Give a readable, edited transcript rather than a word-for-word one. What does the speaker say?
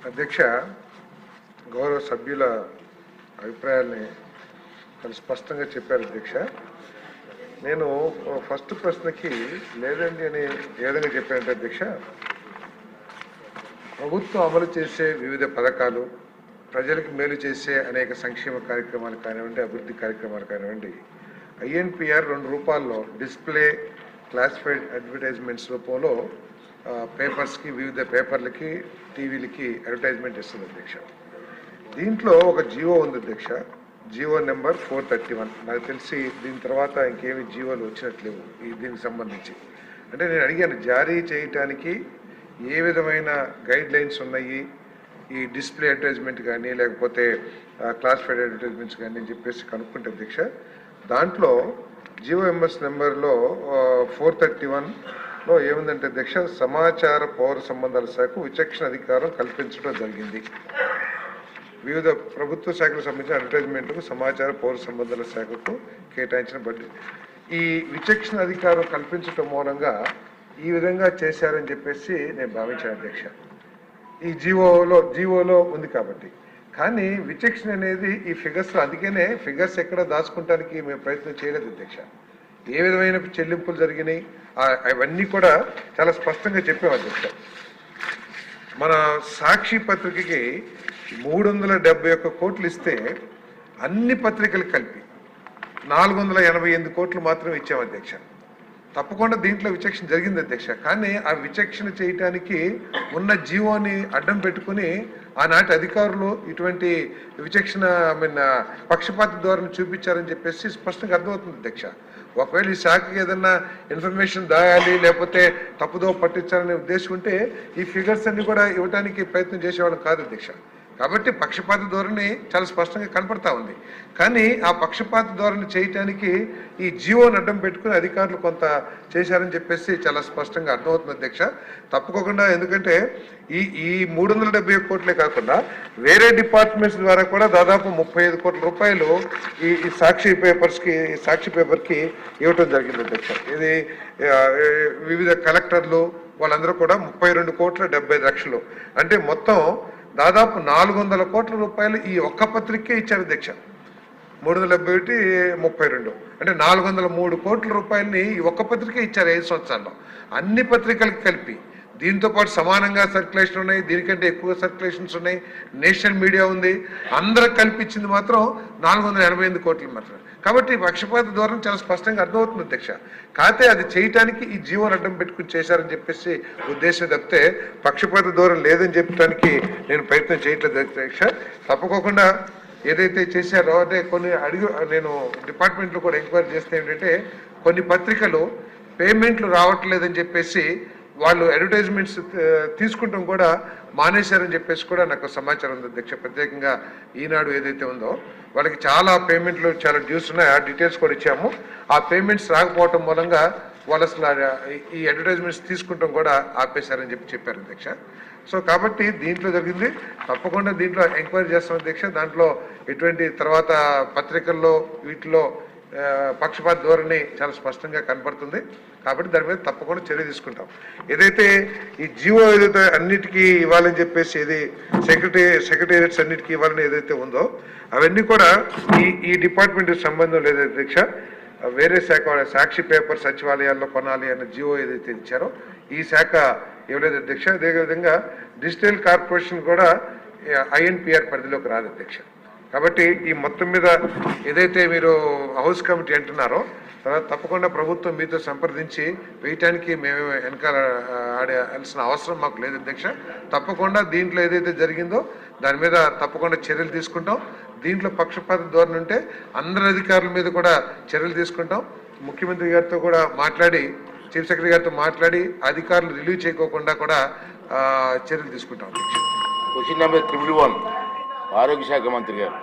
అధ్యక్ష, గౌరవ సభ్యుల అభిప్రాయాల్ని చాలా స్పష్టంగా చెప్పారు అధ్యక్ష. నేను ఫస్ట్ ప్రశ్నకి లేదండి అని ఏ విధంగా చెప్పానంటే అధ్యక్ష, ప్రభుత్వం అమలు చేసే వివిధ పథకాలు, ప్రజలకు మేలు చేసే అనేక సంక్షేమ కార్యక్రమాలు కానివ్వండి, అభివృద్ధి కార్యక్రమాలు కానివ్వండి, INPR ₹2 డిస్ప్లే క్లాసిఫైడ్ అడ్వర్టైజ్మెంట్స్ రూపంలో పేపర్స్కి, వివిధ పేపర్లకి, టీవీలకి అడ్వర్టైజ్మెంట్ ఇస్తుంది అధ్యక్ష. దీంట్లో ఒక జీవో ఉంది అధ్యక్ష, జీవో నెంబర్ 431. నాకు తెలిసి దీని తర్వాత ఇంకేమి జీవోలు వచ్చినట్లేవు దీనికి సంబంధించి. అంటే నేను అడిగాను, జారీ చేయటానికి ఏ విధమైన గైడ్ లైన్స్ ఉన్నాయి ఈ డిస్ప్లే అడ్వర్టైజ్మెంట్ కానీ లేకపోతే క్లాసిఫైడ్ అడ్వర్టైజ్మెంట్స్ కానీ అని చెప్పేసి కనుక్కుంటే అధ్యక్ష, దాంట్లో జీవో ఎంఎస్ నెంబర్లో 431లో ఏముందంటే అధ్యక్ష, సమాచార పౌర సంబంధాల శాఖ విచక్షణ అధికారం కల్పించడం జరిగింది. వివిధ ప్రభుత్వ శాఖలకు సంబంధించిన అడ్వర్టైజ్మెంట్లకు సమాచార పౌర సంబంధాల శాఖకు కేటాయించిన బడ్జెట్, ఈ విచక్షణ అధికారం కల్పించడం మూలంగా ఈ విధంగా చేశారని చెప్పేసి నేను భావించాను అధ్యక్ష. ఈ జీవోలో ఉంది కాబట్టి. కానీ విచక్షణ అనేది ఈ ఫిగర్స్లో, అందుకనే ఫిగర్స్ ఎక్కడ దాచుకుంటానికి మేము ప్రయత్నం చేయలేదు అధ్యక్ష. ఏ విధమైన చెల్లింపులు జరిగినాయి అవన్నీ కూడా చాలా స్పష్టంగా చెప్పాము అధ్యక్ష. మన సాక్షి పత్రికకి 371 కోట్లు ఇస్తే అన్ని పత్రికలు కలిపి 488 కోట్లు మాత్రం ఇచ్చాము అధ్యక్ష. తప్పకుండా దీంట్లో విచక్షణ జరిగింది అధ్యక్ష. కానీ ఆ విచక్షణ చేయటానికి ఉన్న జీవోని అడ్డం పెట్టుకుని ఆనాటి అధికారులు ఇటువంటి విచక్షణ పక్షపాత ధోరణి చూపించారని చెప్పేసి స్పష్టంగా అర్థమవుతుంది అధ్యక్ష. ఒకవేళ ఈ శాఖకి ఏదన్నా ఇన్ఫర్మేషన్ దాయాలి లేకపోతే తప్పుదో పట్టించాలనే ఉద్దేశం ఉంటే ఈ ఫిగర్స్ అన్ని కూడా ఇవ్వడానికి ప్రయత్నం చేసేవాళ్ళం కాదు అధ్యక్ష. కాబట్టి పక్షపాత ధోరణి చాలా స్పష్టంగా కనపడతా ఉంది. కానీ ఆ పక్షపాత ధోరణి చేయటానికి ఈ జీవోని అడ్డం పెట్టుకుని అధికారులు కొంత చేశారని చెప్పేసి చాలా స్పష్టంగా అర్థమవుతుంది అధ్యక్ష. తప్పుకోకుండా, ఎందుకంటే ఈ 371 కోట్లే కాకుండా వేరే డిపార్ట్మెంట్స్ ద్వారా కూడా దాదాపు 35 కోట్ల రూపాయలు ఈ సాక్షి పేపర్కి ఇవ్వటం జరిగింది అధ్యక్ష. ఇది వివిధ కలెక్టర్లు వాళ్ళందరూ కూడా 32,70,00,000, అంటే మొత్తం దాదాపు 400 కోట్ల రూపాయలు ఈ ఒక్క పత్రికే ఇచ్చారు అధ్యక్ష. 371, 32 అంటే 403 కోట్ల రూపాయలని ఈ ఒక్క పత్రికే ఇచ్చారు 5 సంవత్సరాల్లో. అన్ని పత్రికలకు కలిపి దీంతో పాటు సమానంగా సర్క్యులేషన్ ఉన్నాయి, దీనికంటే ఎక్కువ సర్క్యులేషన్స్ ఉన్నాయి, నేషనల్ మీడియా ఉంది, అందరికి కల్పించింది మాత్రం 488 కోట్లు మాత్రమే. కాబట్టి పక్షపాత ధోరణి చాలా స్పష్టంగా అర్థమవుతుంది అధ్యక్ష. కాకపోతే అది చేయటానికి ఈ జీవోని అడ్డం పెట్టుకుని చేశారని చెప్పేసి ఉద్దేశం తప్పితే పక్షపాత ధోరణి లేదని చెప్పడానికి నేను ప్రయత్నం చేయట్లేదు అధ్యక్ష. తప్పకోకుండా ఏదైతే చేశారో అంటే నేను డిపార్ట్మెంట్లో కూడా ఎంక్వైరీ చేస్తే ఏంటంటే కొన్ని పత్రికలు పేమెంట్లు రావట్లేదని చెప్పేసి వాళ్ళు అడ్వర్టైజ్మెంట్స్ తీసుకుంటాం కూడా మానేశారని చెప్పేసి కూడా నాకు సమాచారం ఉంది అధ్యక్ష. ప్రత్యేకంగా ఈనాడు ఏదైతే ఉందో వాళ్ళకి చాలా పేమెంట్లు, చాలా డ్యూస్ ఉన్నాయి, ఆ డీటెయిల్స్ కూడా ఇచ్చాము. ఆ పేమెంట్స్ రాకపోవటం మూలంగా వాళ్ళు అసలు ఈ అడ్వర్టైజ్మెంట్స్ తీసుకుంటాం కూడా ఆపేశారని చెప్పారు అధ్యక్ష. సో కాబట్టి దీంట్లో జరిగింది, తప్పకుండా దీంట్లో ఎంక్వైరీ చేస్తాం అధ్యక్ష. దాంట్లో ఎటువంటి తర్వాత పత్రికల్లో వీటిలో పక్షపాత ధోరణి చాలా స్పష్టంగా కనపడుతుంది. కాబట్టి దాని మీద తప్పకుండా చర్య తీసుకుంటాం. ఏదైతే ఈ జీవో ఏదైతే అన్నిటికీ ఇవ్వాలని చెప్పేసి ఏది సెక్రటేరియట్స్ అన్నిటికీ ఇవ్వాలని ఏదైతే ఉందో అవన్నీ కూడా ఈ డిపార్ట్మెంట్కి సంబంధం లేదు అధ్యక్ష. వేరే శాఖ, సాక్షి పేపర్ సచివాలయాల్లో కొనాలి అన్న జీవో ఏదైతే ఇచ్చారో ఈ శాఖ ఇవ్వలేదు అధ్యక్ష. అదేవిధంగా డిజిటల్ కార్పొరేషన్ కూడా INPR పరిధిలోకి రాదు అధ్యక్ష. కాబట్టి ఈ మొత్తం మీద ఏదైతే మీరు హౌస్ కమిటీ అంటున్నారో తర్వాత తప్పకుండా ప్రభుత్వం మీతో సంప్రదించి వేయటానికి మేము వెనకాల ఆడాల్సిన అవసరం మాకు లేదు అధ్యక్ష. తప్పకుండా దీంట్లో ఏదైతే జరిగిందో దాని మీద తప్పకుండా చర్యలు తీసుకుంటాం. దీంట్లో పక్షపాత ధోరణి ఉంటే అందరి అధికారుల మీద కూడా చర్యలు తీసుకుంటాం. ముఖ్యమంత్రి గారితో కూడా మాట్లాడి, చీఫ్ సెక్రటరీ గారితో మాట్లాడి అధికారులు రిలీవ్ చేయకోకుండా కూడా చర్యలు తీసుకుంటాం అధ్యక్ష. క్వశ్చన్ నెంబర్ 1 ఆరోగ్య శాఖ మంత్రి గారు.